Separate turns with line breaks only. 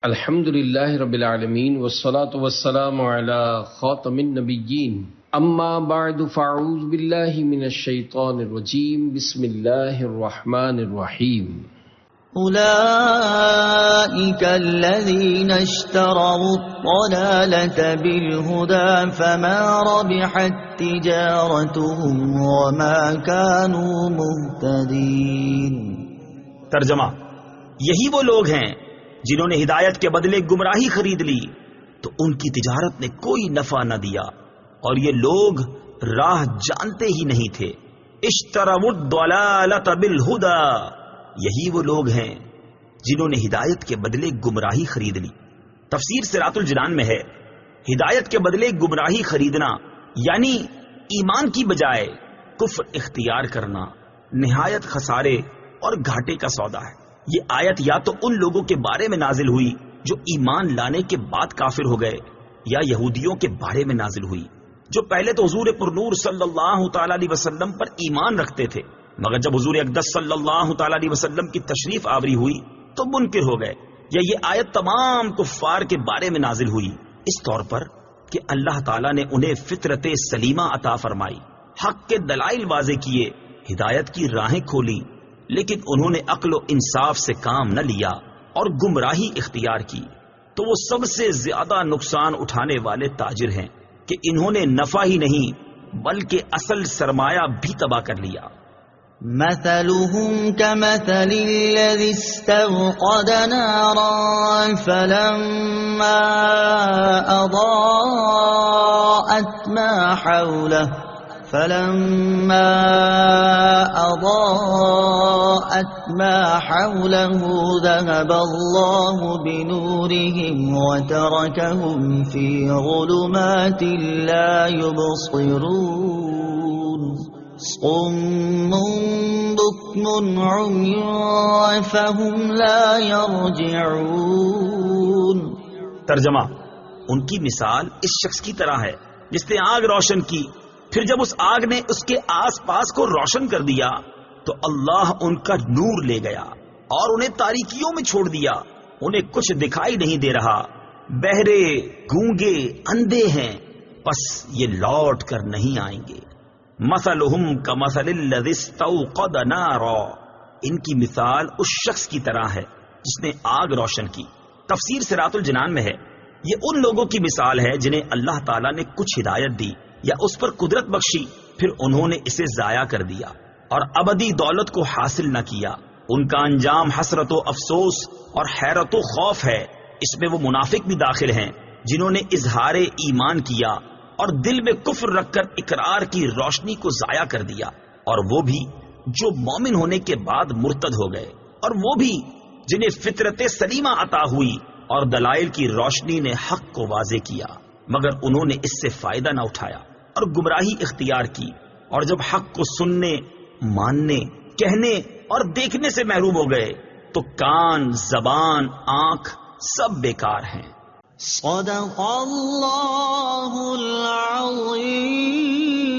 الحمد للہ رب العالمین والصلاة والسلام علی خاتم النبیین اما بعد فاعوذ باللہ من الشیطان الرجیم بسم اللہ الرحمن الرحیم
أولئك الذين اشتروا الضلالة بالهدى فما ربحت تجارتهم وما كانوا مهتدين۔
ترجمہ، یہی وہ لوگ ہیں جنہوں نے ہدایت کے بدلے گمراہی خرید لی تو ان کی تجارت نے کوئی نفع نہ دیا، اور یہ لوگ راہ جانتے ہی نہیں تھے۔ اشتروا الضلالة بالهدى، یہی وہ لوگ ہیں جنہوں نے ہدایت کے بدلے گمراہی خرید لی۔ تفسیر صراط الجنان میں ہے، ہدایت کے بدلے گمراہی خریدنا یعنی ایمان کی بجائے کفر اختیار کرنا نہایت خسارے اور گھاٹے کا سودا ہے۔ یہ آیت یا تو ان لوگوں کے بارے میں نازل ہوئی جو ایمان لانے کے بعد کافر ہو گئے، یا یہودیوں کے بارے میں نازل ہوئی جو پہلے تو حضور پرنور صلی اللہ تعالی علیہ وسلم پر ایمان رکھتے تھے، مگر جب حضور اقدس صلی اللہ تعالی علیہ وسلم کی تشریف آوری ہوئی تو منکر ہو گئے۔ یا یہ آیت تمام کفار کے بارے میں نازل ہوئی اس طور پر کہ اللہ تعالیٰ نے انہیں فطرت سلیمہ عطا فرمائی، حق کے دلائل واضح کیے، ہدایت کی راہیں کھولی، لیکن انہوں نے عقل و انصاف سے کام نہ لیا اور گمراہی اختیار کی، تو وہ سب سے زیادہ نقصان اٹھانے والے تاجر ہیں کہ انہوں نے نفع ہی نہیں بلکہ اصل سرمایہ بھی تباہ کر لیا۔
مثلهم كمثل الذي استوقد نارا فلما أضاءت ما حوله ذهب الله بنورهم وتركهم في ظلمات لا يبصرون صم بكم عمي فهم لا يرجعون۔
ترجمہ، ان کی مثال اس شخص کی طرح ہے جس نے آگ روشن کی، پھر جب اس آگ نے اس کے آس پاس کو روشن کر دیا تو اللہ ان کا نور لے گیا اور انہیں تاریکیوں میں چھوڑ دیا، انہیں کچھ دکھائی نہیں دے رہا، بہرے، گونگے، اندھے ہیں، پس یہ لوٹ کر نہیں آئیں گے۔ مثلہم کمثل الذی استوقد نارا، ان کی مثال اس شخص کی طرح ہے جس نے آگ روشن کی۔ تفسیر صراط الجنان میں ہے، یہ ان لوگوں کی مثال ہے جنہیں اللہ تعالیٰ نے کچھ ہدایت دی یا اس پر قدرت بخشی، پھر انہوں نے اسے ضائع کر دیا اور ابدی دولت کو حاصل نہ کیا۔ ان کا انجام حسرت و افسوس اور حیرت و خوف ہے۔ اس میں وہ منافق بھی داخل ہیں جنہوں نے اظہار ایمان کیا اور دل میں کفر رکھ کر اقرار کی روشنی کو ضائع کر دیا، اور وہ بھی جو مومن ہونے کے بعد مرتد ہو گئے، اور وہ بھی جنہیں فطرت سلیمہ عطا ہوئی اور دلائل کی روشنی نے حق کو واضح کیا، مگر انہوں نے اس سے فائدہ نہ اٹھایا اور گمراہی اختیار کی، اور جب حق کو سننے، ماننے، کہنے اور دیکھنے سے محروم ہو گئے تو کان، زبان، آنکھ سب بیکار ہیں۔
صدق اللہ العظیم۔